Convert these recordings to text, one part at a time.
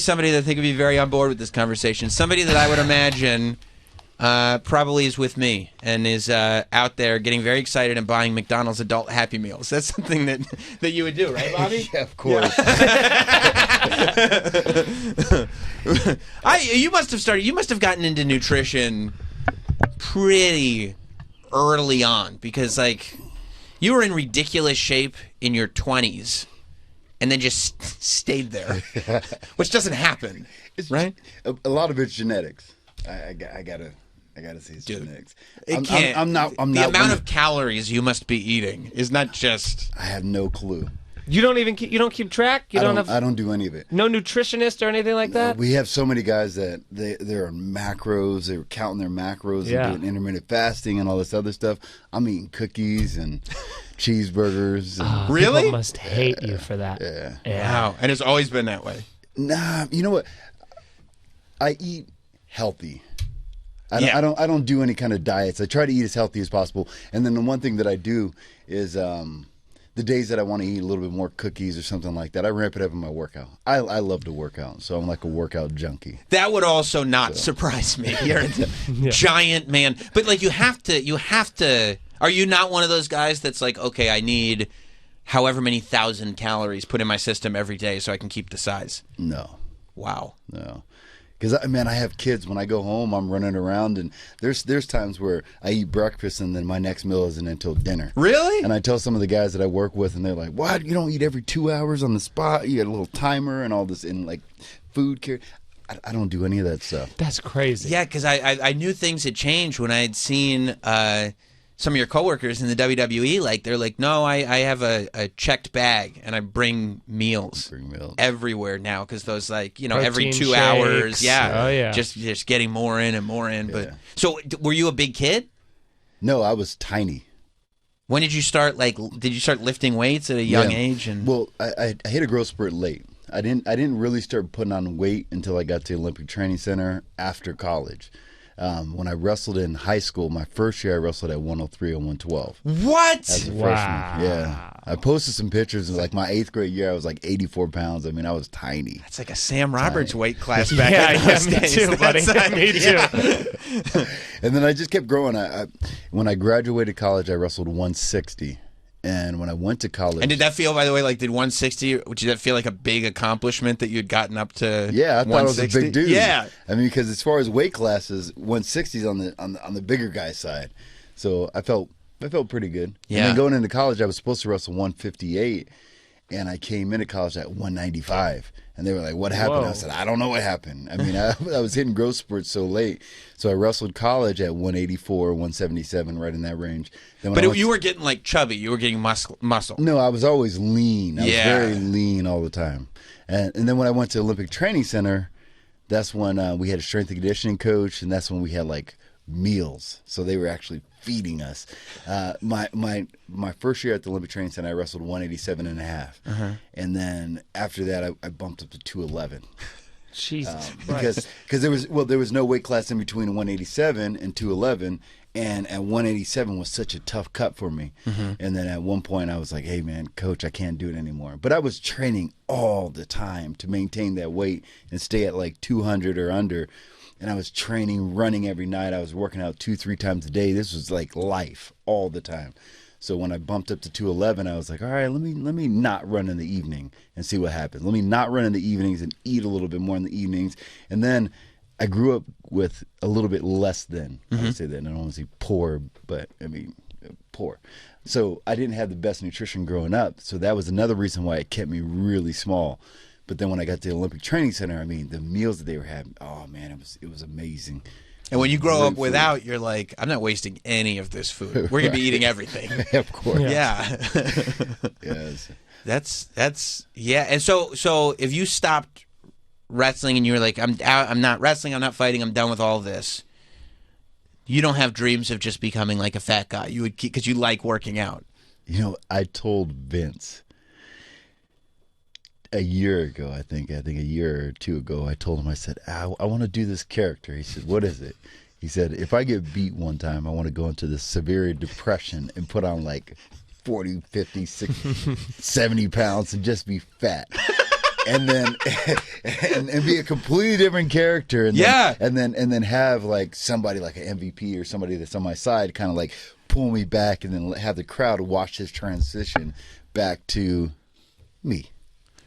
Somebody that I think would be very on board with this conversation. Somebody that I would imagine probably is with me and is out there getting very excited and buying McDonald's adult Happy Meals. That's something that you would do, right, Bobby? Yeah, of course. You must have gotten into nutrition pretty early on because, like, you were in ridiculous shape in your 20s. And then just stayed there, which doesn't happen, right? A lot of it's genetics. I gotta say it's genetics. It can't. I'm not. The amount of calories you must be eating is not just. I have no clue. You don't keep track. I don't do any of it. No nutritionist or anything like that. We have so many guys that they're on macros. They're counting their macros and doing intermittent fasting and all this other stuff. I'm eating cookies and cheeseburgers. And really? People must hate you for that. Yeah. Wow. And it's always been that way. Nah. You know what? I eat healthy. I don't do any kind of diets. I try to eat as healthy as possible. And then the one thing that I do is the days that I want to eat a little bit more cookies or something like that, I ramp it up in my workout. I love to work out, so I'm like a workout junkie. That would also not surprise me. You're a giant man. But like you have to are you not one of those guys that's like, okay, I need however many 1,000 calories put in my system every day so I can keep the size? No. Wow. No. Because, I have kids. When I go home, I'm running around, and there's times where I eat breakfast, and then my next meal isn't until dinner. Really? And I tell some of the guys that I work with, and they're like, what? You don't eat every 2 hours on the spot? You got a little timer and all this, and like food care. I don't do any of that stuff. That's crazy. Yeah, because I knew things had changed when I had seen some of your coworkers in the WWE. Like, they're like, no, I have a checked bag, and I bring meals everywhere now because those, like, every 2 shakes. hours. Yeah. Oh, yeah. Just getting more in and more in. Yeah. But so, were you a big kid? No, I was tiny. When did you start? Like, did you start lifting weights at a young age? And well, I hit a growth spurt late. I didn't really start putting on weight until I got to the Olympic Training Center after college. When I wrestled in high school, my first year I wrestled at 103 and 112. What? As a freshman. Yeah. I posted some pictures of like my 8th grade year. I was like 84 pounds. I mean, I was tiny. That's like a Sam Roberts weight class back in those me days. too, buddy. Me too. And then I just kept growing. When I graduated college, I wrestled 160. And when I went to college... And did that feel, by the way, like, did 160, did that feel like a big accomplishment that you'd gotten up to? Yeah, I thought it was a big dude. Yeah. I mean, because as far as weight classes, 160 is on the bigger guy side. So I felt pretty good. Yeah. And then going into college, I was supposed to wrestle 158, and I came into college at 195. And they were like, what happened? Whoa. I said, I don't know what happened. I mean, I was hitting growth spurts so late. So I wrestled college at 184, 177, right in that range. But you were getting, like, chubby. You were getting muscle. No, I was always lean. I was very lean all the time. And then when I went to Olympic Training Center, that's when we had a strength and conditioning coach, and that's when we had, like, meals. So they were actually feeding us. My first year at the Olympic Training Center, I wrestled 187 and a half. And then after that, I bumped up to 211. Jesus because there was no weight class in between 187 and 211, and at 187 was such a tough cut for me. And then at one point I was like, hey man, coach, I can't do it anymore. But I was training all the time to maintain that weight and stay at like 200 or under. And I was training, running every night. I was working out 2-3 times a day. This was like life all the time. So when I bumped up to 211, I was like, all right, let me not run in the evening and see what happens. Let me not run in the evenings and eat a little bit more in the evenings. And then I grew up with a little bit less than, I would say that. I don't want to say poor, but I mean poor. So I didn't have the best nutrition growing up. So that was another reason why it kept me really small. But then when I got to the Olympic Training Center, I mean, the meals that they were having, oh man, it was amazing. And when you grow up without, you're like, I'm not wasting any of this food. We're gonna be eating everything. Of course. Yeah. Yes. That's yeah. And so if you stopped wrestling and you were like, I'm not wrestling, I'm not fighting, I'm done with all this. You don't have dreams of just becoming like a fat guy. You would keep, because you like working out. You know, I told Vince a year ago, I think a year or two ago, I told him, I said, I want to do this character. He said, what is it? He said, if I get beat one time, I want to go into this severe depression and put on like 40, 50, 60, 70 pounds and just be fat. and then and be a completely different character, and then have like somebody like an MVP or somebody that's on my side, kind of like pull me back, and then have the crowd watch his transition back to me.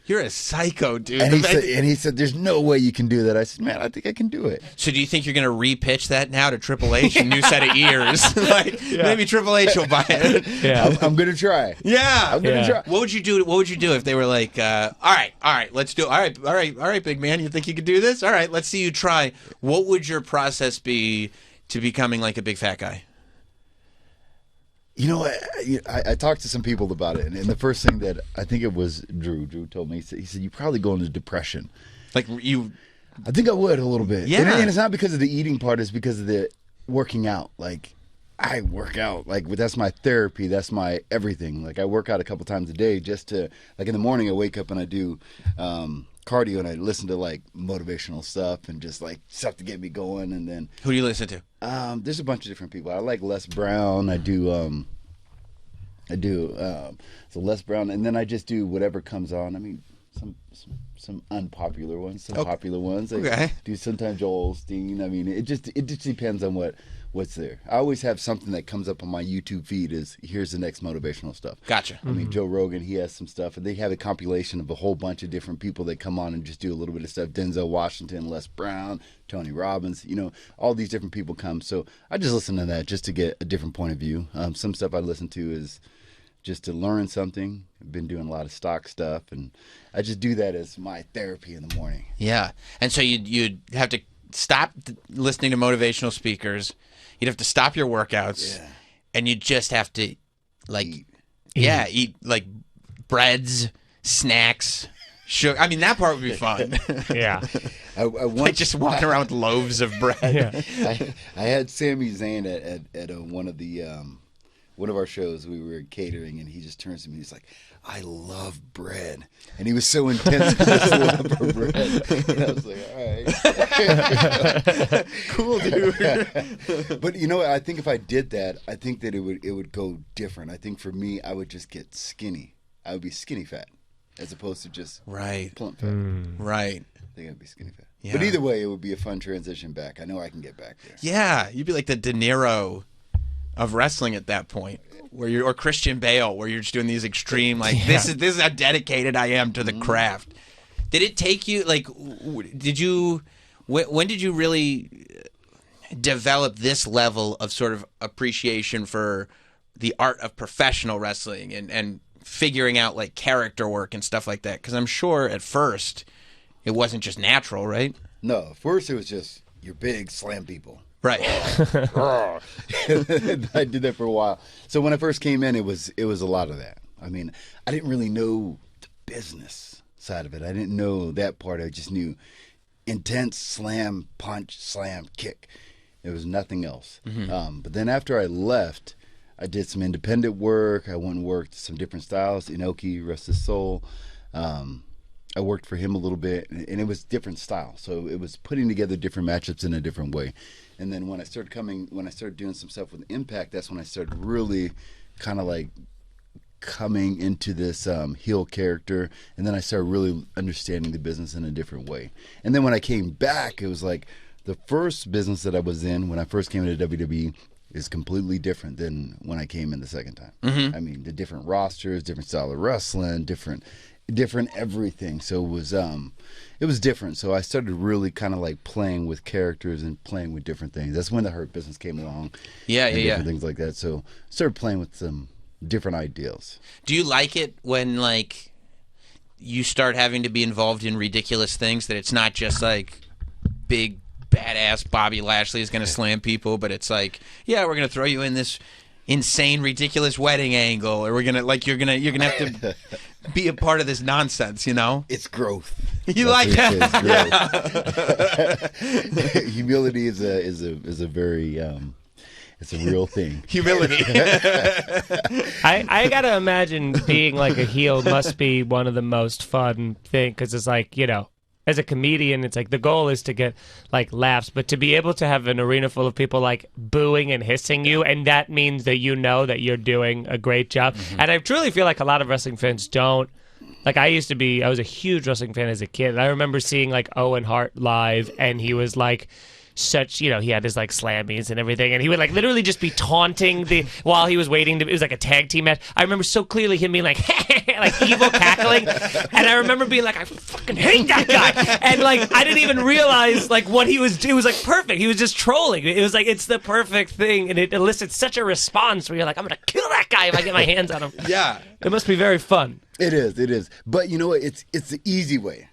You're a psycho, dude. And he said, "There's no way you can do that." I said, "Man, I think I can do it." So do you think you're going to re-pitch that now to Triple H, a new set of ears? Maybe Triple H will buy it. Yeah, I'm going to try. Yeah, I'm going to try. What would you do? What would you do if they were like, "All right, let's do it. All right, big man, you think you could do this? All right, let's see you try." What would your process be to becoming like a big fat guy? You know, I talked to some people about it, and the first thing that I think it was Drew told me, he said, "You probably go into depression." Like you? I think I would a little bit. Yeah. And it's not because of the eating part, it's because of the working out. Like, I work out. Like, that's my therapy. That's my everything. Like, I work out a couple times a day just to, like, in the morning I wake up and I do cardio, and I listen to, like, motivational stuff and just, like, stuff to get me going. And then... Who do you listen to? There's a bunch of different people. I like Les Brown. I do so Les Brown, and then I just do whatever comes on. I mean, some unpopular ones, some popular ones. I do sometimes Joel Osteen. I mean, it just depends on what's there. I always have something that comes up on my YouTube feed is here's the next motivational stuff. Gotcha. I mean, Joe Rogan, he has some stuff, and they have a compilation of a whole bunch of different people that come on and just do a little bit of stuff. Denzel Washington, Les Brown, Tony Robbins, all these different people come. So I just listen to that just to get a different point of view. Some stuff I listen to is just to learn something. I've been doing a lot of stock stuff, and I just do that as my therapy in the morning. Yeah. And so you'd have to stop listening to motivational speakers. You'd have to stop your workouts, and you just have to, like, eat like breads, snacks, sugar. I mean, that part would be fun. Yeah. I once, like just walking around with loaves of bread. Yeah. I had Sami Zayn at one of our shows. We were catering, and he just turns to me. He's like, "I love bread," and he was so intense with his love for bread. And I was like, "All right, Cool, dude." But I think if I did that, I think that it would go different. I think for me, I would just get skinny. I would be skinny fat, as opposed to just plump fat. Right. I think I'd be skinny fat. Yeah. But either way, it would be a fun transition back. I know I can get back there. Yeah, you'd be like the De Niro of wrestling at that point, or Christian Bale, where you're just doing these extreme, like, this is how dedicated I am to the craft. Did it take you, like, when did you really develop this level of sort of appreciation for the art of professional wrestling and figuring out, like, character work and stuff like that? Because I'm sure at first it wasn't just natural, right? No, at first it was just, you're big, slam people. Right. I did that for a while. So when I first came in, it was a lot of that. I mean, I didn't really know the business side of it. I didn't know that part. I just knew intense slam, punch, slam, kick. There was nothing else. But then after I left, I did some independent work. I went and worked some different styles. Inoki, rest his soul. I worked for him a little bit, and it was different style. So it was putting together different matchups in a different way. And then when I started doing some stuff with Impact, that's when I started really kind of like coming into this heel character. And then I started really understanding the business in a different way. And then when I came back, it was like the first business that I was in when I first came into WWE is completely different than when I came in the second time. I mean, the different rosters, different style of wrestling, different everything. So it was different. So I started really kind of like playing with characters and playing with different things. That's when the Hurt Business came along. Different things like that. So I started playing with some different ideals. Do you like it when, like, you start having to be involved in ridiculous things, that it's not just like big badass Bobby Lashley is going to slam people, but it's like, yeah, we're going to throw you in this insane ridiculous wedding angle, or we're going to, like, you're going to have to be a part of this nonsense, It's growth. You like that? Humility is a very it's a real thing. Humility. I gotta imagine being like a heel must be one of the most fun thing, because it's like, as a comedian, it's like the goal is to get like laughs, but to be able to have an arena full of people like booing and hissing you, and that means that that you're doing a great job. And I truly feel like a lot of wrestling fans don't Like I was a huge wrestling fan as a kid. And I remember seeing like Owen Hart live, and he was like such, he had his like slammies and everything, and he would like literally just be taunting while he was waiting it was like a tag team match. I remember so clearly him being like like evil cackling, and I remember being like, I fucking hate that guy, and like I didn't even realize like what he was. It was like perfect. He was just trolling. It was like it's the perfect thing, and it elicits such a response where you're like, I'm gonna kill that guy if I get my hands on him. Yeah, it must be very fun. It is. But you know what? It's the easy way.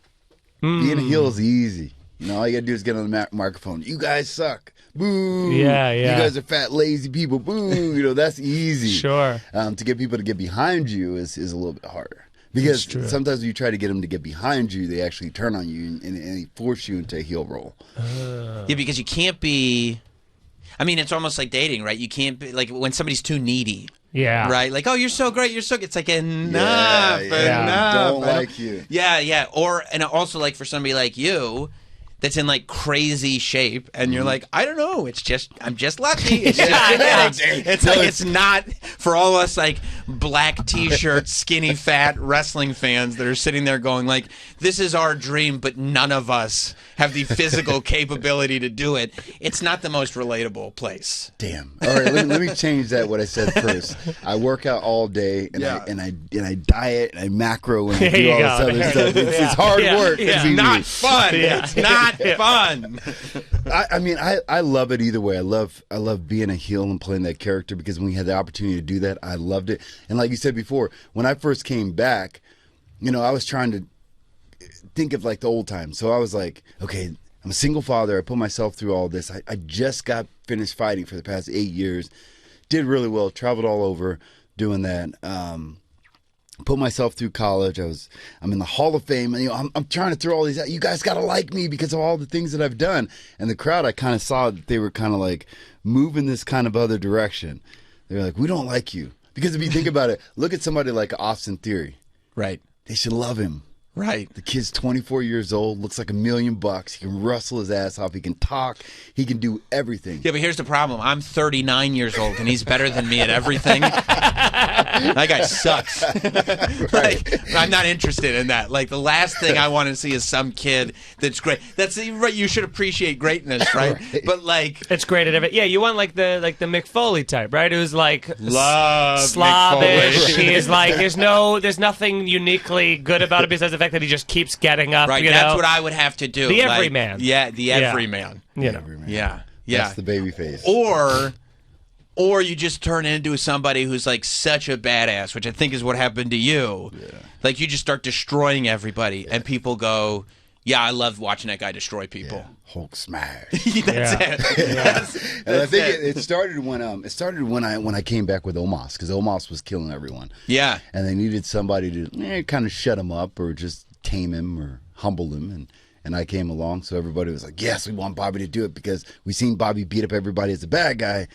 Being a heel is easy. All you gotta do is get on the microphone. You guys suck. Boo. Yeah. You guys are fat, lazy people. Boo. That's easy. Sure. To get people to get behind you is a little bit harder. Because sometimes when you try to get them to get behind you, they actually turn on you and they force you into a heel role. Yeah, because you can't be... I mean, it's almost like dating, right? You can't be... Like, when somebody's too needy. Yeah. Right? Like, oh, you're so great, you're so... It's like, enough. Don't like you. Yeah. And also, like, for somebody like you... that's in like crazy shape, and you're like, I don't know, I'm just lucky. It's just genetics. It's like it's not for all us like black t-shirt, skinny fat wrestling fans that are sitting there going like, this is our dream, but none of us have the physical capability to do it. It's not the most relatable place. Damn. All right, let me change that. What I said first. I work out all day, and I diet, and I macro, and I do all this other stuff. It's hard work. It's not fun. It's not fun. I mean, I love it either way. I love being a heel and playing that character, because when we had the opportunity to do that, I loved it. And like you said before, when I first came back, I was trying to think of like the old times. So I was like, okay, I'm a single father. I put myself through all this. I just got finished fighting for the past 8 years. Did really well. Traveled all over doing that. Put myself through college. I'm in the Hall of Fame, and I'm trying to throw all these out. You guys gotta like me because of all the things that I've done. And the crowd, I kind of saw that they were kind of like moving this kind of other direction. They were like, we don't like you, because if you think about it, look at somebody like Austin Theory. Right. They should love him. Right. The kid's 24 years old, looks like $1 million. He can wrestle his ass off. He can talk. He can do everything. Yeah, but here's the problem. I'm 39 years old, and he's better than me at everything. That guy sucks. Like, I'm not interested in that. Like, the last thing I want to see is some kid that's great. That's right. You should appreciate greatness, right? But like, it's great at everything. Yeah, you want like the Mick Foley type, right? Who's like love Slavish. He's like, there's nothing uniquely good about it besides the fact that he just keeps getting up. Right, that's what I would have to do. The everyman. Yeah, the everyman. Everyman. Yeah. That's the baby face. Or you just turn into somebody who's like such a badass, which I think is what happened to you. Yeah. Like you just start destroying everybody, and people go, yeah, I love watching that guy destroy people. Yeah. Hulk smash. That's it. And I think it started when I came back with Omos, because Omos was killing everyone. Yeah. And they needed somebody to kind of shut him up or just tame him or humble him, and I came along, so everybody was like, yes, we want Bobby to do it because we've seen Bobby beat up everybody as a bad guy.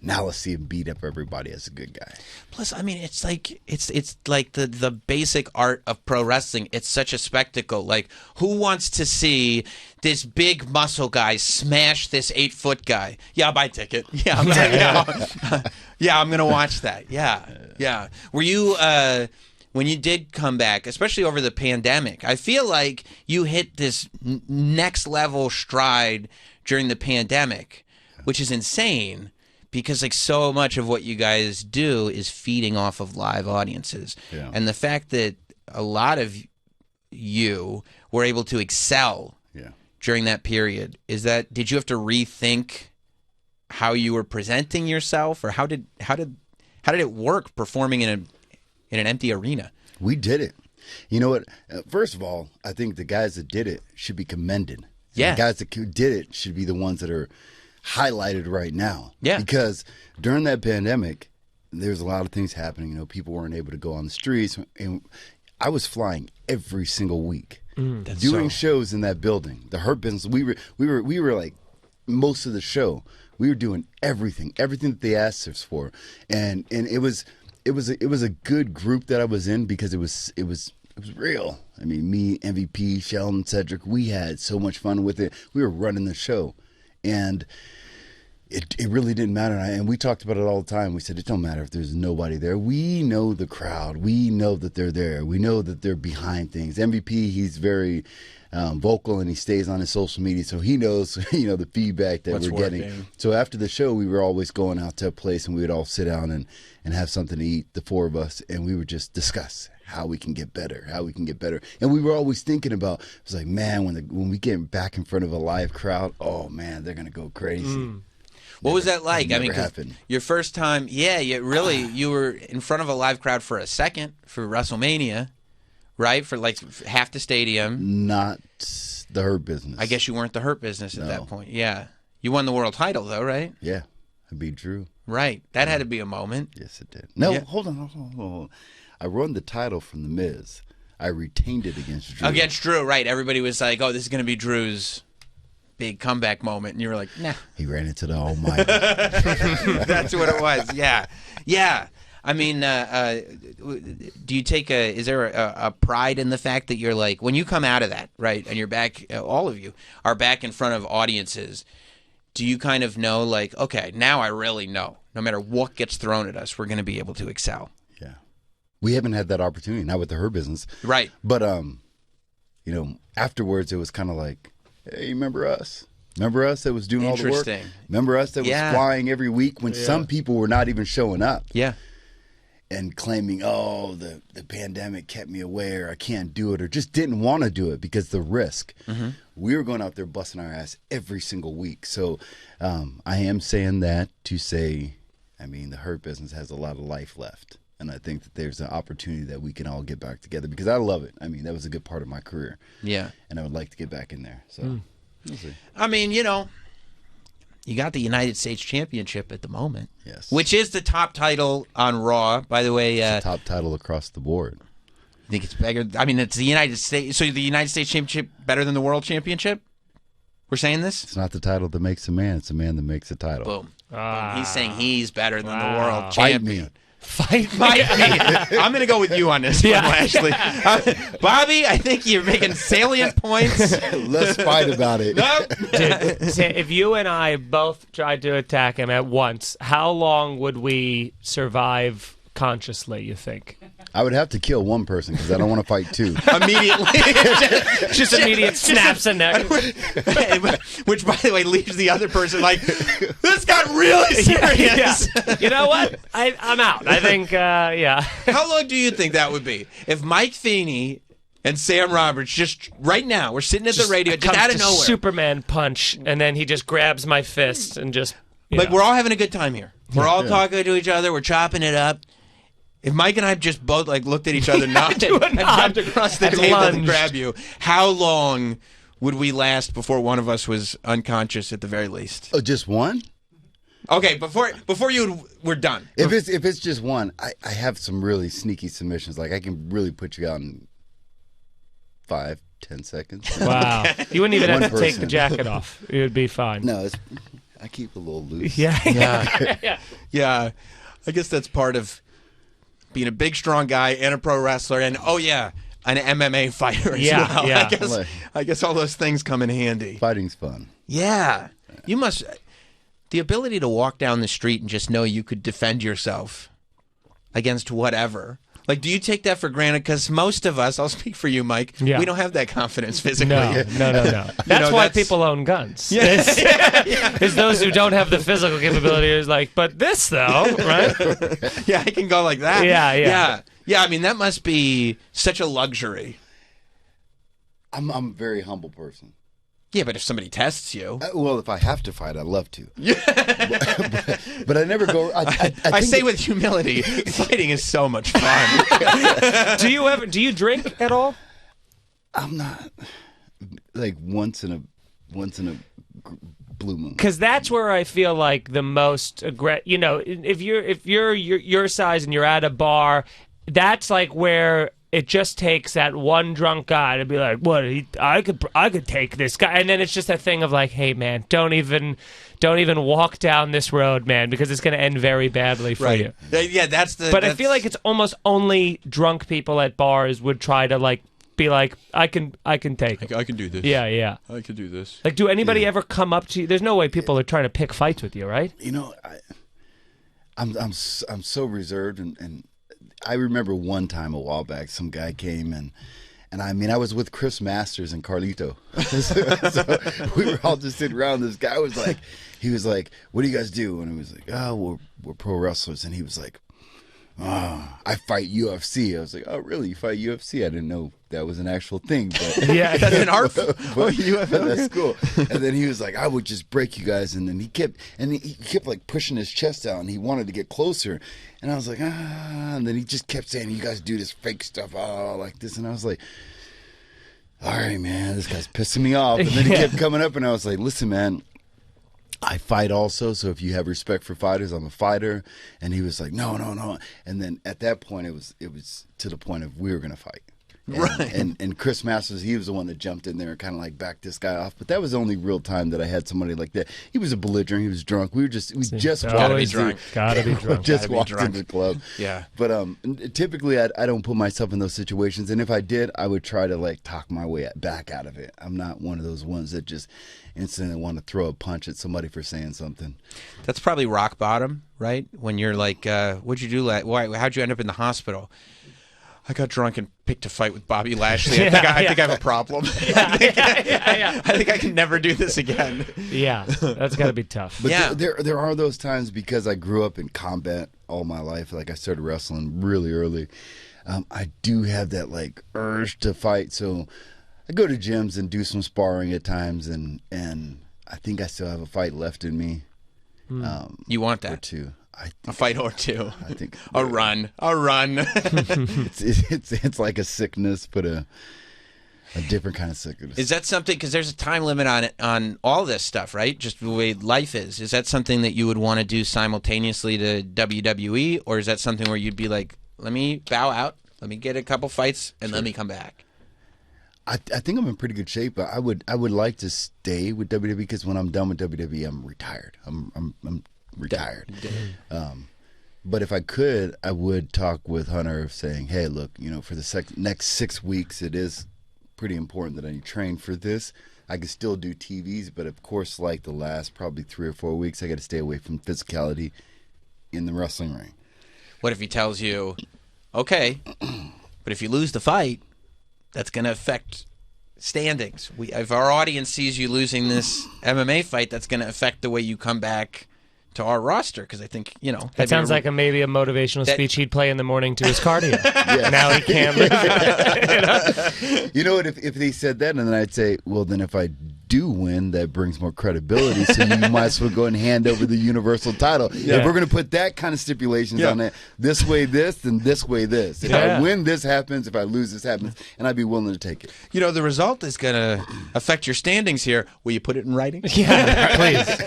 Now let's see him beat up everybody as a good guy. Plus, I mean, it's like the basic art of pro wrestling. It's such a spectacle. Like, who wants to see this big muscle guy smash this 8-foot guy? Yeah, I'll buy a ticket. Yeah, I'm gonna watch that. Yeah. Were you when you did come back, especially over the pandemic? I feel like you hit this next level stride during the pandemic, which is insane. Because like so much of what you guys do is feeding off of live audiences. Yeah. And the fact that a lot of you were able to excel during that period, did you have to rethink how you were presenting yourself, or how did it work performing in an empty arena? We did it. You know what? First of all, I think the guys that did it should be commended. Yeah. The guys that did it should be the ones that are highlighted right now. Yeah. Because during that pandemic, there's a lot of things happening. People weren't able to go on the streets, and I was flying every single week, doing shows in that building. The Hurt Business, we were like most of the show. We were doing everything that they asked us for, and it was a good group that I was in, because it was real. I mean, me, MVP, Sheldon, Cedric, we had so much fun with it. We were running the show. And it really didn't matter. And we talked about it all the time. We said, it don't matter if there's nobody there. We know the crowd. We know that they're there. We know that they're behind things. MVP, he's very vocal, and he stays on his social media, so he knows, the feedback that we're getting. So after the show, we were always going out to a place, and we would all sit down and have something to eat, the four of us, and we would just discuss how we can get better, And we were always thinking about, it was like, man, when we get back in front of a live crowd, oh man, they're gonna go crazy. What was that like? I mean, 'cause happened. your first time, you were in front of a live crowd for a second for WrestleMania, right? For like half the stadium. Not the Hurt Business. I guess you weren't the Hurt Business at that point. Yeah. You won the world title, though, right? Yeah, I beat Drew. Right. That had to be a moment. Yes, it did. No, hold on. I won the title from The Miz. I retained it against Drew. Against Drew, right. Everybody was like, oh, this is going to be Drew's big comeback moment. And you were like, nah. He ran into the Almighty. That's what it was. Yeah. Yeah. I mean, do you take is there a pride in the fact that you're like, when you come out of that, right, and you're back, all of you are back in front of audiences, do you kind of know, like, okay, now I really know, no matter what gets thrown at us, we're going to be able to excel? Yeah. We haven't had that opportunity, not with the Her Business. Right. But, afterwards it was kind of like, hey, remember us? Remember us that was doing all the work? Interesting. Remember us that was flying every week when some people were not even showing up? Yeah. And claiming, oh, the pandemic kept me away, or I can't do it, or just didn't want to do it because the risk. Mm-hmm. We were going out there busting our ass every single week. So I am saying that to say, I mean, the Hurt Business has a lot of life left. And I think that there's an opportunity that we can all get back together, because I love it. I mean, that was a good part of my career. Yeah. And I would like to get back in there. So we'll see. I mean, you got the United States Championship at the moment. Yes. Which is the top title on Raw, by the way. It's the top title across the board. I think it's bigger. I mean, it's the United States. So the United States Championship better than the World Championship? We're saying this? It's not the title that makes a man. It's a man that makes a title. Boom. Boom. He's saying he's better than the world Fight champion. me. Fight me. I'm going to go with you on this one, Lashley. Bobby, I think you're making salient points. Let's fight about it. Nope. Dude, if you and I both tried to attack him at once, how long would we survive consciously, you think? I would have to kill one person because I don't want to fight two. Immediately. just immediate snaps a neck. Which, by the way, leaves the other person like, this got really serious. Yeah. You know what? I'm out. I think, How long do you think that would be? If Mike Feeney and Sam Roberts just, right now, we're sitting at the radio, just out of nowhere. Superman punch, and then he just grabs my fist and just... we're all having a good time here. We're all talking to each other. We're chopping it up. If Mike and I just both looked at each other, nodded, and jumped across the table and grabbed you, how long would we last before one of us was unconscious at the very least? Oh, just one? Okay, before we're done. If it's just one, I have some really sneaky submissions. Like, I can really put you out in 5-10 seconds. Wow. You wouldn't even have to take the jacket off. It would be fine. No, I keep a little loose. Yeah. Yeah. I guess that's part of being a big, strong guy and a pro wrestler, and an MMA fighter as well. Yeah. I guess all those things come in handy. Fighting's fun. Yeah. You must... The ability to walk down the street and just know you could defend yourself against whatever. Like, do you take that for granted? Because most of us, I'll speak for you, Mike, we don't have that confidence physically. No. That's why people own guns. Yes. It's those who don't have the physical capability who's like, but this, though, right? Yeah, I can go like that. Yeah. Yeah, I mean, that must be such a luxury. I'm a very humble person. Yeah, but if somebody tests you... well, if I have to fight, I'd love to. but I never go... I say with humility, fighting is so much fun. Do you drink at all? I'm not... Like, once in a blue moon. Because that's where I feel like the most if you're your size and you're at a bar, that's like where it just takes that one drunk guy to be like, "What? I could take this guy," and then it's just a thing of like, "Hey, man, don't even walk down this road, man, because it's going to end very badly for you." Yeah, that's the. But I feel like it's almost only drunk people at bars would try to like be like, I can take it. I can do this. Yeah. I can do this. Like, do anybody ever come up to you? There's no way people are trying to pick fights with you, right? You know, I'm so reserved, and I remember one time a while back, some guy came and I mean, I was with Chris Masters and Carlito. So we were all just sitting around. This guy was like, what do you guys do? And it was like, oh, we're pro wrestlers. And he was like, I fight UFC. I was like, oh, really? You fight UFC? I didn't know that was an actual thing. But Yeah, That's an art. but that's cool. And then he was like, I would just break you guys. And then he kept like pushing his chest out, and he wanted to get closer. And I was like, And then he just kept saying, you guys do this fake stuff, like this. And I was like, all right, man, this guy's pissing me off. And then he kept coming up, and I was like, listen, man, I fight also, so if you have respect for fighters, I'm a fighter. And he was like, no. And then at that point, it was to the point of we were going to fight. Right. And Chris Masters, he was the one that jumped in there and kind of like backed this guy off. But that was the only real time that I had somebody like that. He was a belligerent. He was drunk. We just Gotta be drunk. Gotta be drunk. just Gotta be walked drunk. into the club. Yeah. But typically I don't put myself in those situations. And if I did, I would try to like talk my way back out of it. I'm not one of those ones that just instantly want to throw a punch at somebody for saying something. That's probably rock bottom, right? When you're like, what'd you do? How'd you end up in the hospital? I got drunk and picked a fight with Bobby Lashley. I think I have a problem. I think I can never do this again. Yeah, that's got to be tough. But Yeah. there are those times because I grew up in combat all my life. Like I started wrestling really early. I do have that like urge to fight. So I go to gyms and do some sparring at times, and I think I still have a fight left in me. You want Or that? two. A fight or two. I think A run. it's like a sickness, but a different kind of sickness. Is that something, because there's a time limit on it, on all this stuff, right? Just the way life is. Is that something that you would want to do simultaneously to WWE, or is that something where you'd be like, let me bow out, let me get a couple fights, and let me come back? I think I'm in pretty good shape. But I would like to stay with WWE because when I'm done with WWE, I'm retired. I'm retired. But if I could, I would talk with Hunter of saying, hey, look, for the next 6 weeks, it is pretty important that I train for this. I can still do TVs, but of course, like the last probably 3 or 4 weeks, I got to stay away from physicality in the wrestling ring. What if he tells you, okay, but if you lose the fight, that's going to affect standings. If our audience sees you losing this MMA fight, that's going to affect the way you come back to our roster, because I think, That sounds like maybe a motivational speech he'd play in the morning to his cardio. Yes. Now he can't lose. You know what? If they said that, and then I'd say, well, then if I do win, that brings more credibility. So you might as well go and hand over the universal title. Yeah. If we're going to put that kind of stipulations on it, this way this, then this way this. If I win, this happens. If I lose, this happens. And I'd be willing to take it. the result is going to affect your standings here. Will you put it in writing? Yeah,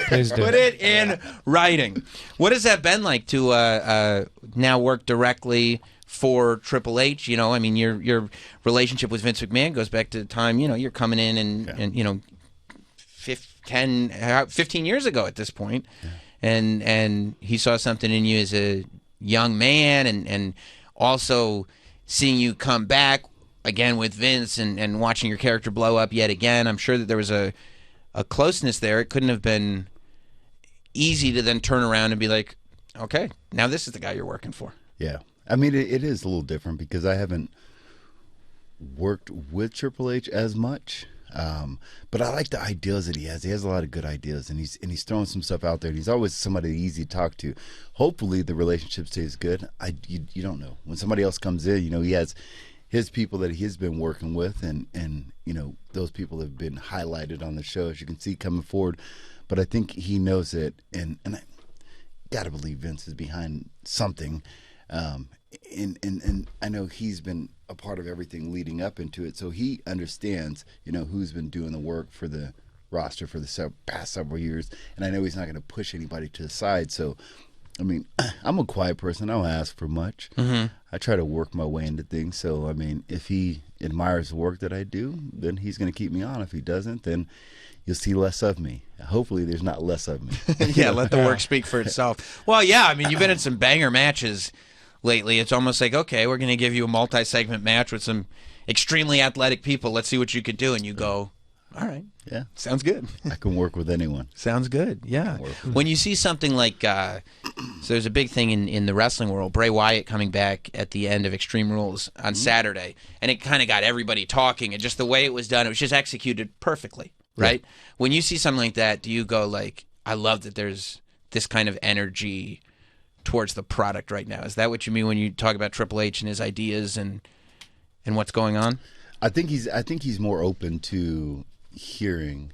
please do. Put it in writing. What has that been like to now work directly for Triple H? I mean, your relationship with Vince McMahon goes back to the time, you're coming in and 15 years ago at this point. And he saw something in you as a young man, and also seeing you come back again with Vince and watching your character blow up yet again. I'm sure that there was a closeness there. It couldn't have been easy to then turn around and be like, okay, now this is the guy you're working for. Yeah. I mean, it is a little different because I haven't worked with Triple H as much. But I like the ideas that he has. He has a lot of good ideas, and he's throwing some stuff out there. And he's always somebody easy to talk to. Hopefully, the relationship stays good. You don't know when somebody else comes in. He has his people that he's been working with, and those people have been highlighted on the show, as you can see coming forward. But I think he knows it, and I gotta believe Vince is behind something. And I know he's been a part of everything leading up into it, so he understands, who's been doing the work for the roster for the past several years, and I know he's not going to push anybody to the side. So, I mean, I'm a quiet person. I don't ask for much. Mm-hmm. I try to work my way into things. So, I mean, if he admires the work that I do, then he's going to keep me on. If he doesn't, then you'll see less of me. Hopefully, there's not less of me. Yeah, let the work speak for itself. Well, yeah, I mean, you've been in some banger matches lately. It's almost like, okay, we're going to give you a multi-segment match with some extremely athletic people. Let's see what you could do. And you go, all right. Yeah. Sounds good. I can work with anyone. Sounds good. Yeah. When you see something like, so there's a big thing in the wrestling world, Bray Wyatt coming back at the end of Extreme Rules on Saturday, and it kind of got everybody talking, and just the way it was done, it was just executed perfectly, right? Yeah. When you see something like that, do you go like, I love that there's this kind of energy towards the product right now? Is that what you mean when you talk about Triple H and his ideas and what's going on? I think he's more open to hearing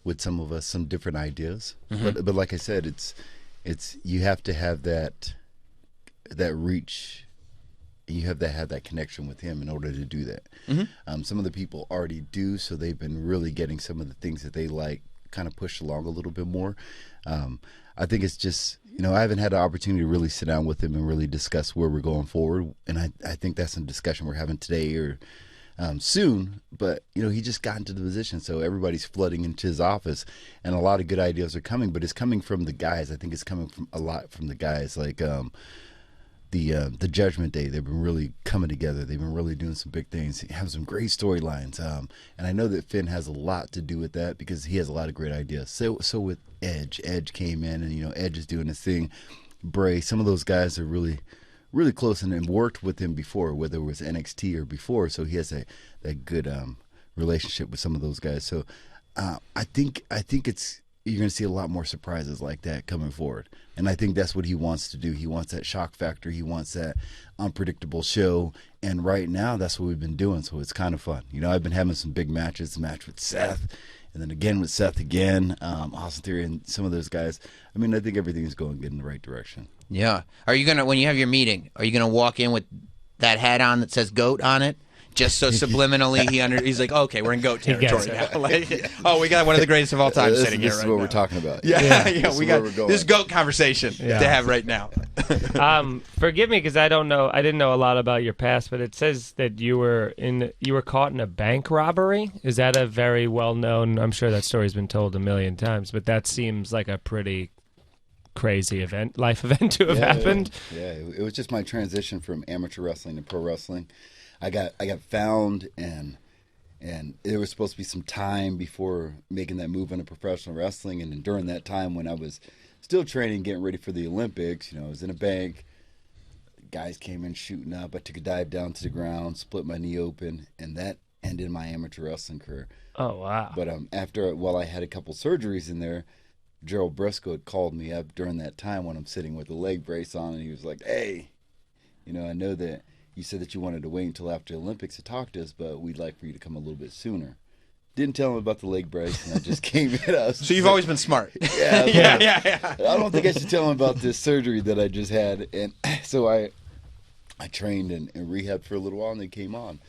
with some of us some different ideas, but like I said, it's you have to have that reach, you have to have that connection with him in order to do that. Some of the people already do, so they've been really getting some of the things that they like kind of pushed along a little bit more. I think it's just, I haven't had the opportunity to really sit down with him and really discuss where we're going forward, and I think that's a discussion we're having today or soon, but he just got into the position, so everybody's flooding into his office, and a lot of good ideas are coming. But it's coming from the guys. I think it's coming from a lot from the guys, like the Judgment Day. They've been really coming together. They've been really doing some big things. They have some great storylines, and I know that Finn has a lot to do with that because he has a lot of great ideas. So with Edge came in, and Edge is doing his thing. Bray, some of those guys are really close and worked with him before, whether it was NXT or before, so he has that good relationship with some of those guys. So I think you're going to see a lot more surprises like that coming forward, and I think that's what he wants to do. He wants that shock factor. He wants that unpredictable show, and right now that's what we've been doing, so it's kind of fun. I've been having some big matches, a match with Seth, and then again with Seth again, Austin Theory, and some of those guys. I mean, I think everything's going good in the right direction. Yeah. Are you gonna, when you have your meeting, are you gonna walk in with that hat on that says "GOAT" on it, just so subliminally he's like, okay, we're in GOAT territory now. Like, oh, we got one of the greatest of all time sitting here. This is what we're talking about. Yeah. We got this GOAT conversation to have right now. Forgive me because I didn't know a lot about your past, but it says that you were caught in a bank robbery. Is that a very well known? I'm sure that story's been told a million times, but that seems like a pretty crazy life event to have happened. Yeah, it was just my transition from amateur wrestling to pro wrestling. I got found, and there was supposed to be some time before making that move into professional wrestling, and during that time when I was still training, getting ready for the Olympics, I was in a bank. Guys came in shooting up. I took a dive down to the ground, split my knee open, and that ended my amateur wrestling career. Oh wow! But while I had a couple surgeries in there, Gerald Briscoe had called me up during that time when I'm sitting with a leg brace on, and he was like, "Hey, I know that you said that you wanted to wait until after the Olympics to talk to us, but we'd like for you to come a little bit sooner." Didn't tell him about the leg brace, and I just came in. So you've always been smart. Yeah, yeah. I don't think I should tell him about this surgery that I just had, and so I trained and rehabbed for a little while, and they came on.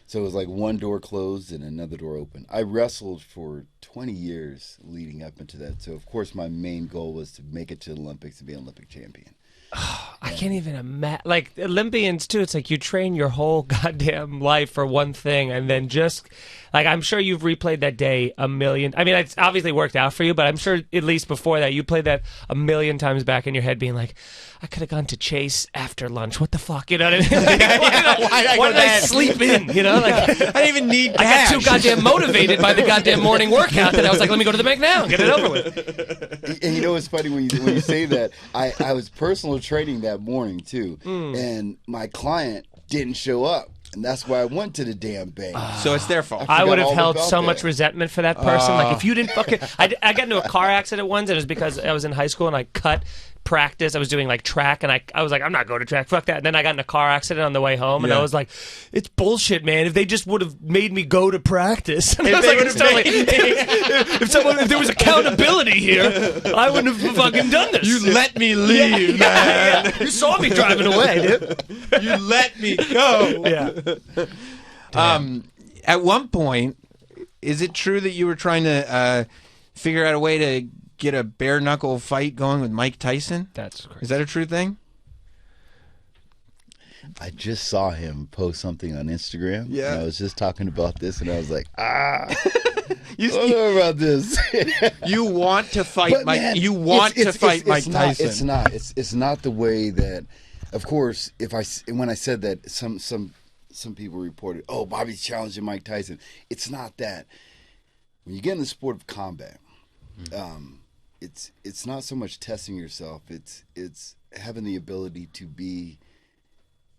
So it was like one door closed and another door open. I wrestled for 20 years leading up into that. So, of course, my main goal was to make it to the Olympics and be an Olympic champion. I can't even imagine. Like, Olympians, too, it's like you train your whole goddamn life for one thing, and then just, like, I'm sure you've replayed that day a million. I mean, it's obviously worked out for you, but I'm sure at least before that, you played that a million times back in your head, being like, I could have gone to Chase after lunch. What the fuck? You know what I mean? Like, why did I sleep in? Like, I didn't even need cash. I got too goddamn motivated by the goddamn morning workout that I was like, let me go to the bank now and get it over with. And it's funny when you say that. I was personal training that morning too, and my client didn't show up, and that's why I went to the damn bank. So it's their fault. I would have held so much resentment for that person. Like, if you didn't fucking, I got into a car accident once, and it was because I was in high school and I cut practice. I was doing like track, and I was like, I'm not going to track, fuck that. And then I got in a car accident on the way home, and I was like, it's bullshit, man. If they just would have made me go to practice, and if there was accountability here, I wouldn't have fucking done this. You let me leave, man. Yeah. You saw me driving away, dude. You let me go. Yeah. At one point, is it true that you were trying to figure out a way to get a bare knuckle fight going with Mike Tyson? That's crazy. Is that a true thing? I just saw him post something on Instagram. Yeah. And I was just talking about this, and I was like, you don't know about this. You want to fight Mike? Man, you want to fight Mike Tyson? It's not. It's not the way that. Of course, when I said that, some some people reported, oh, Bobby's challenging Mike Tyson. It's not that. When you get in the sport of combat, it's not so much testing yourself. It's having the ability to be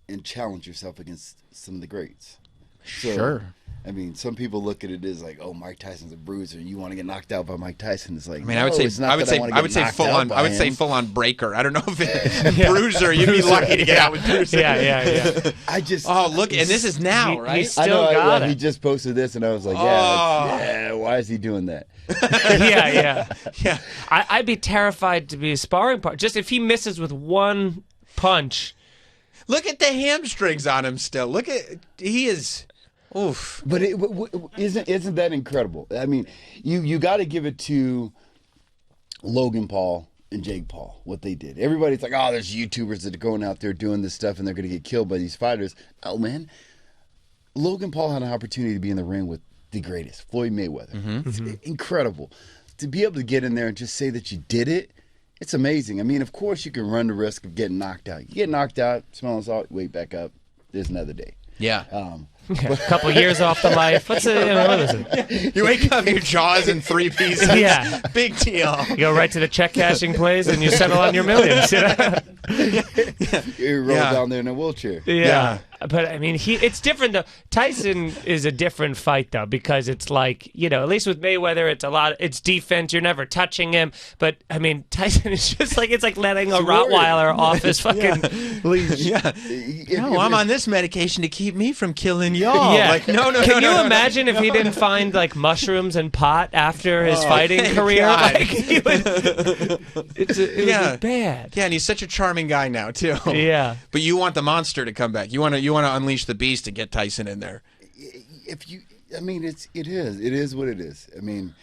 and challenge yourself against some of the greats. So, Sure. I mean, some people look at it as like, oh, Mike Tyson's a bruiser, and you want to get knocked out by Mike Tyson. It's like, I mean, I would say full on breaker. I don't know if it's bruiser. You'd be lucky to get out with bruiser. Yeah. I just look, and this is now, right? He's still got it. He just posted this, and I was like, why is he doing that? yeah. I'd be terrified to be a sparring partner. Just if he misses with one punch. Look at the hamstrings on him still. He is. Oof. But isn't that incredible? I mean, you got to give it to Logan Paul and Jake Paul, what they did. Everybody's like, oh, there's YouTubers that are going out there doing this stuff and they're going to get killed by these fighters. Oh, man. Logan Paul had an opportunity to be in the ring with the greatest, Floyd Mayweather. It's incredible. To be able to get in there and just say that you did it, it's amazing. I mean, of course you can run the risk of getting knocked out. You get knocked out, smelling salt, wake back up. There's another day. Yeah. A couple years off the life. What is it? You wake up, your jaw's in 3 pieces. Yeah. Big deal. You go right to the check cashing place and you settle on your millions. You roll down there in a wheelchair. Yeah. But I mean, it's different though. Tyson is a different fight though, because it's like, at least with Mayweather, it's defense. You're never touching him. But I mean, Tyson is just like, it's like letting a Rottweiler off his fucking leash. Yeah. I'm on this medication to keep me from killing y'all. Yeah. Like, no. Can you imagine if he didn't find like mushrooms and pot after his fighting career? God. Like, it would be bad. Yeah, and he's such a charming guy now too. Yeah. But you want the monster to come back. You want to unleash the beast to get Tyson in there. It is what it is. I mean,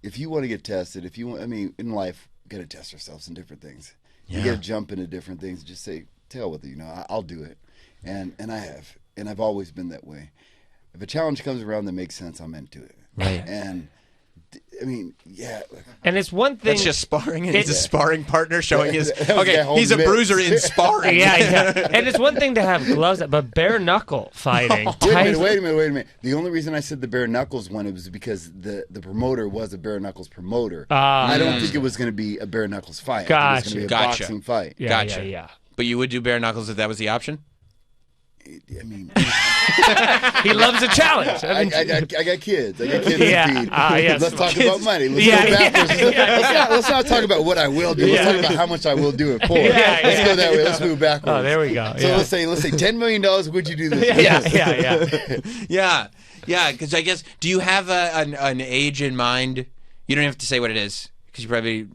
if you want to get tested, in life, we got to test ourselves in different things. Yeah. You got to jump into different things. Just say, tell with it. I'll do it, and I have, and I've always been that way. If a challenge comes around that makes sense, I'm into it. Right. And I mean, yeah. And it's one thing. That's just sparring. He's a sparring partner showing his. That was Okay, he's a bruiser in sparring. Yeah. And it's one thing to have gloves, but bare knuckle fighting. Wait a minute. The only reason I said the bare knuckles one, it was because the promoter was a bare knuckles promoter. I don't think it was going to be a bare knuckles fight. Gotcha. It was going to be a boxing fight. Gotcha. Yeah. But you would do bare knuckles if that was the option? I mean, he loves a challenge. I got kids. I got kids to feed. Yes. Let's talk about money. Let's go backwards. Let's not talk about what I will do. Let's talk about how much I will do it for. Let's go that way. Let's move backwards. Oh, there we go. So let's say $10 million. Would you do this? Yeah. Because I guess, do you have an age in mind? You don't have to say what it is because you probably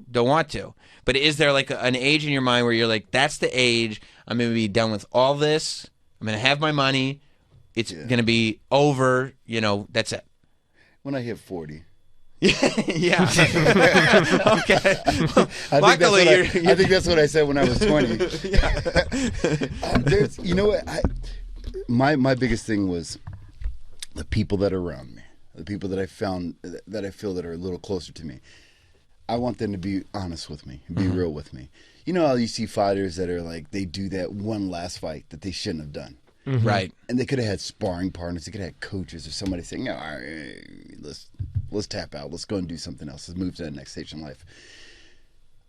don't want to. But is there like an age in your mind where you're like, that's the age I'm going to be done with all this. I'm going to have my money. It's going to be over. That's it. When I hit 40. Yeah. Okay. I think that's what I said when I was 20. My biggest thing was the people that are around me, the people that I found that I feel that are a little closer to me. I want them to be honest with me, be real with me. You know how you see fighters that are like, they do that one last fight that they shouldn't have done. Mm-hmm. Right. And they could have had sparring partners. They could have had coaches or somebody saying, all right, let's tap out. Let's go and do something else. Let's move to the next stage in life.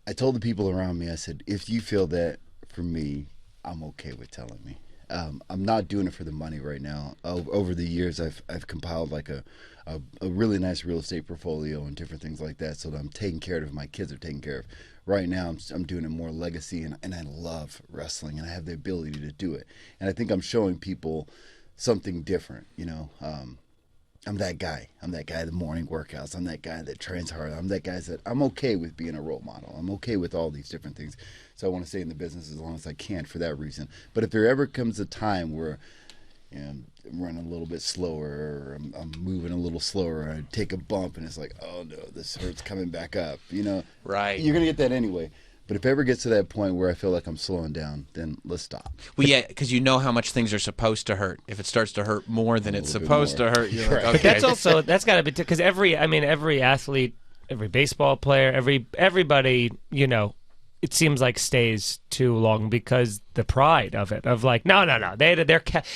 I told the people around me, I said, if you feel that for me, I'm okay with telling me. I'm not doing it for the money right now. Over the years, I've compiled like a really nice real estate portfolio and different things like that, so that I'm taking care of my kids are taken care of. Right now, I'm doing it more legacy, and I love wrestling, and I have the ability to do it. And I think I'm showing people something different. I'm that guy. I'm that guy, the morning workouts. I'm that guy that trains hard. I'm that guy that I'm okay with being a role model. I'm okay with all these different things. So I want to stay in the business as long as I can for that reason. But if there ever comes a time where I'm running a little bit slower, or I'm moving a little slower, or I take a bump and it's like, oh no, this hurt's coming back up. Right. You're going to get that anyway. But if it ever gets to that point where I feel like I'm slowing down, then let's stop. Well, yeah, because you know how much things are supposed to hurt. If it starts to hurt more than it's supposed to hurt, you're like, okay. But that's got to be, because every athlete, every baseball player, everybody, it seems like stays too long because the pride of it, of like, no,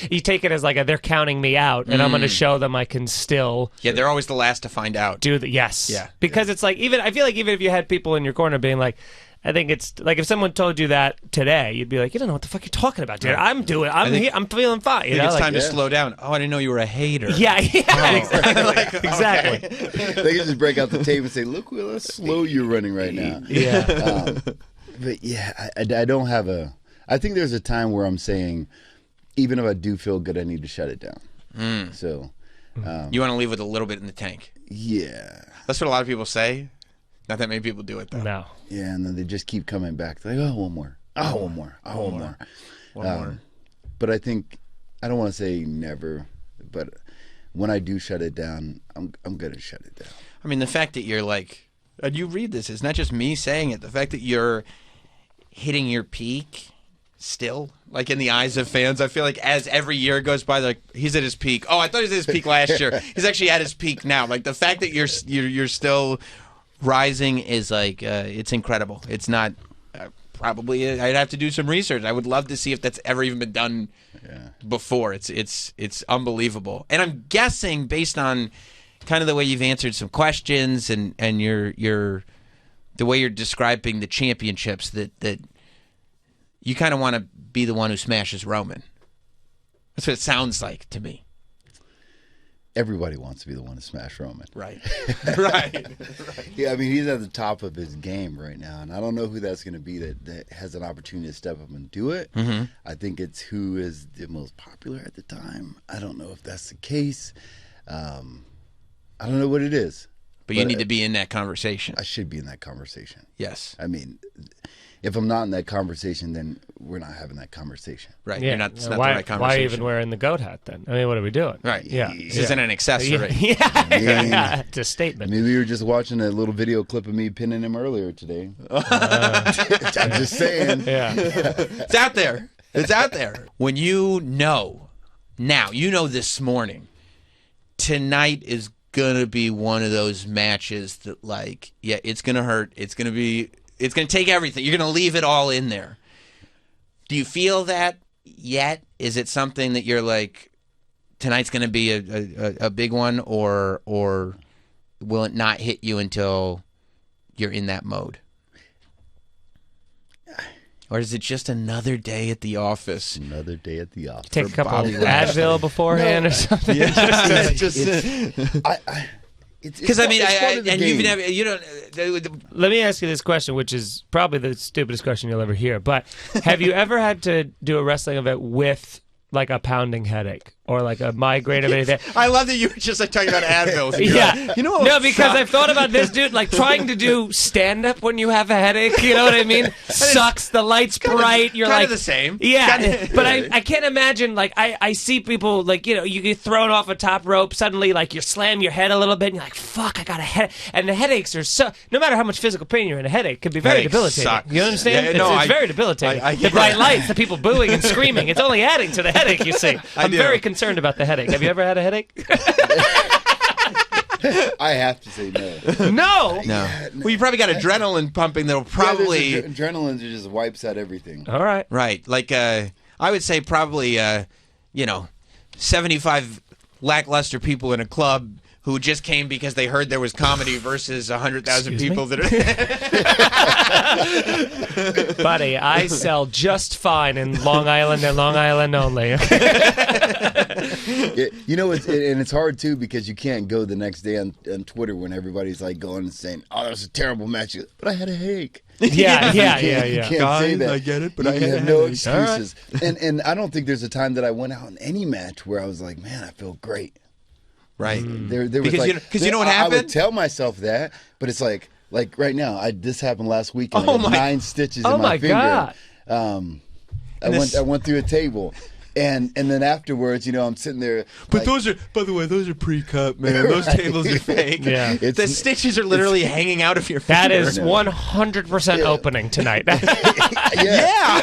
you take it as like they're counting me out, and I'm going to show them I can still. Yeah, they're always the last to find out. Yes. Yeah. Because it's like, I feel like even if you had people in your corner being like, I think it's like if someone told you that today, you'd be like, you don't know what the fuck you're talking about, dude. I'm feeling fine. I think it's time to slow down. Oh, I didn't know you were a hater. Yeah, exactly. Exactly. They can just break out the tape and say, look how slow you're running right now. Yeah. But yeah, I don't have I think there's a time where I'm saying, even if I do feel good, I need to shut it down. So. You want to leave with a little bit in the tank. Yeah. That's what a lot of people say. Not that many people do it, though. No. Yeah, and then they just keep coming back. They're like, one more. One more. But I think, I don't want to say never, but when I do shut it down, I'm going to shut it down. I mean, the fact that you're like, and you read this, it's not just me saying it. The fact that you're hitting your peak still, like in the eyes of fans, I feel like as every year goes by, like, he's at his peak. Oh, I thought he was at his peak last year. He's actually at his peak now. Like, the fact that you're still rising is like, it's incredible. It's not probably, I'd have to do some research. I would love to see if that's ever even been done before. It's unbelievable. And I'm guessing, based on kind of the way you've answered some questions and the way you're describing the championships, that you kind of want to be the one who smashes Roman. That's what it sounds like to me. Everybody wants to be the one to smash Roman. Right. Right. Yeah, I mean, he's at the top of his game right now, and I don't know who that's going to be that has an opportunity to step up and do it. Mm-hmm. I think it's who is the most popular at the time. I don't know if that's the case. I don't know what it is. But you need to be in that conversation. I should be in that conversation. Yes. I mean, if I'm not in that conversation, then we're not having that conversation. Right. Yeah. It's not the right conversation. Why even wearing the goat hat then? I mean, what are we doing? Right. Yeah. This isn't an accessory. Yeah. It's a statement. Maybe we were just watching a little video clip of me pinning him earlier today. I'm just saying. Yeah. It's out there. It's out there. When you know this morning, tonight is going to be one of those matches that, like, yeah, it's going to hurt. It's going to take everything. You're going to leave it all in there. Do you feel that yet? Is it something that you're like, tonight's going to be a big one, or will it not hit you until you're in that mode? Or is it just another day at the office? Another day at the office. Take a couple of Advil beforehand or something. Yeah. Because I mean, you've never, you don't. Let me ask you this question, which is probably the stupidest question you'll ever hear. But have you ever had to do a wrestling event with like a pounding headache or like a migraine of anything? I love that you were just like talking about Advils. Yeah, like, you know what? No, because I've thought about this, dude. Like trying to do stand up when you have a headache. You know what I mean? Sucks. The light's bright. You're kind like of the same. Yeah, but I can't imagine. Like I see people like you get thrown off a top rope. Suddenly, like you slam your head a little bit, and you're like, "Fuck, I got a head." And the headaches are so. No matter how much physical pain you're in, a headache can be very debilitating. Sucks. You understand? Yeah, It's very debilitating. I the bright lights, the people booing and screaming. It's only adding to the headache. You see, I'm very concerned about the headache. Have you ever had a headache? I have to say no. No. Yeah, Well, you probably got adrenaline pumping that'll probably adrenaline just wipes out everything. All right. Right. Like I would say probably 75 lackluster people in a club who just came because they heard there was comedy versus 100,000 people that are Buddy, I sell just fine in Long Island and Long Island only. It's hard too because you can't go the next day on Twitter when everybody's like going and saying, "Oh, that was a terrible match," but I had a headache. Yeah. You can't say that. I get it, but you I had have no a excuses. Right. And I don't think there's a time that I went out in any match where I was like, "Man, I feel great." Right. There was because you know what happened? I would tell myself that, but it's like right now. This happened last week. And I got 9 stitches in my finger. God. I went through a table. And then afterwards, I'm sitting there. But those are, by the way, those are pre-cut, man. Those tables are fake. Yeah. The stitches are literally hanging out of your finger. That is 100% opening tonight. Yeah.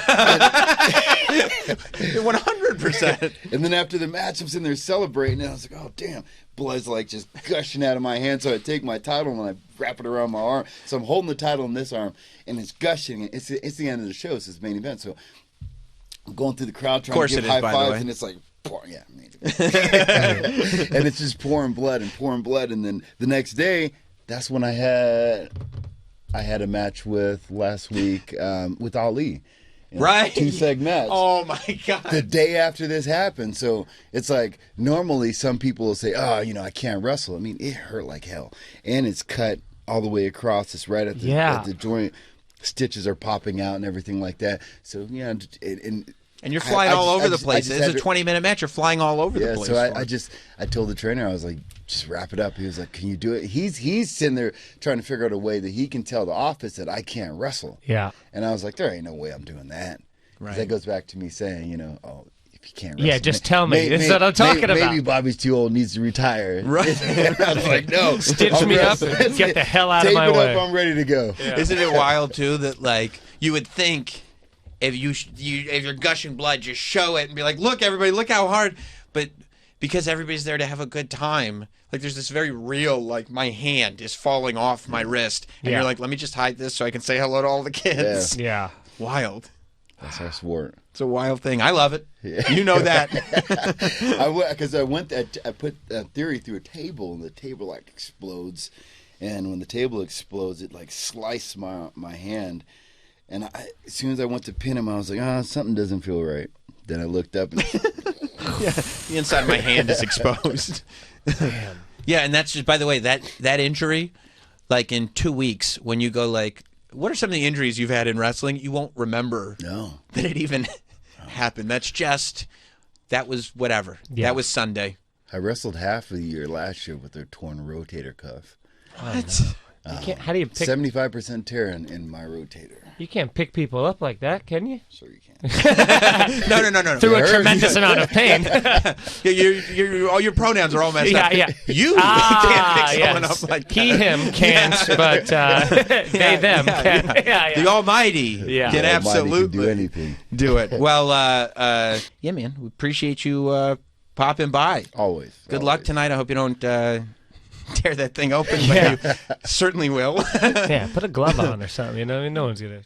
100%. And then after the match, I'm sitting there celebrating, and I was like, "Oh damn!" Blood's like just gushing out of my hand. So I take my title and I wrap it around my arm. So I'm holding the title in this arm, and it's gushing. It's the end of the show. It's this main event. So I'm going through the crowd trying to give high fives, and it's like, yeah, and it's just pouring blood. And then the next day, that's when I had a match with last week with Ali. Right. 2-seg match. Oh my God. The day after this happened. So it's like, normally some people will say, oh, I can't wrestle. I mean, it hurt like hell. And it's cut all the way across. It's right at the joint. Stitches are popping out and everything like that. So, and you're flying all over the place. It's a 20-minute match. You're flying all over the place. So I told the trainer, I was like, just wrap it up. He was like, can you do it? He's sitting there trying to figure out a way that he can tell the office that I can't wrestle. Yeah. And I was like, there ain't no way I'm doing that. Right. That goes back to me saying, if you can't wrestle. Yeah, just tell me. That's what I'm talking about. Maybe Bobby's too old, needs to retire. Right. And I was like, no. Stitch me up and get the hell out of my way. way. Tape it up, I'm ready to go. Yeah. Isn't it wild, too, that, like, you would think if you're gushing blood, just show it and be like, look, everybody, look how hard. But because everybody's there to have a good time, like, there's this very real, like, my hand is falling off my wrist. And you're like, let me just hide this so I can say hello to all the kids. Yeah. Wild. That's our sport. It's a wild thing. I love it. Yeah. You know that. I put a theory through a table, and the table, like, explodes. And when the table explodes, it, like, sliced my hand. And as soon as I went to pin him, I was like, something doesn't feel right. Then I looked up, and the inside of my hand is exposed. Damn. Yeah, and that's just, by the way, that injury, like, in 2 weeks, when you go, like, what are some of the injuries you've had in wrestling? You won't remember that it even happened. That was whatever. Yeah. That was Sunday. I wrestled half a year last year with a torn rotator cuff. What? How do you pick 75% tear in my rotator? You can't pick people up like that, can you? Sure you can. No. Through a tremendous amount of pain. All your pronouns are all messed up. Yeah. You can't pick someone up like that. He, him can't, but they, them can. Yeah. The Almighty can absolutely do anything. Do it. Well, yeah, man, we appreciate you popping by. Always. Good luck tonight. I hope you don't tear that thing open, but you certainly will. Yeah, put a glove on or something. No one's gonna.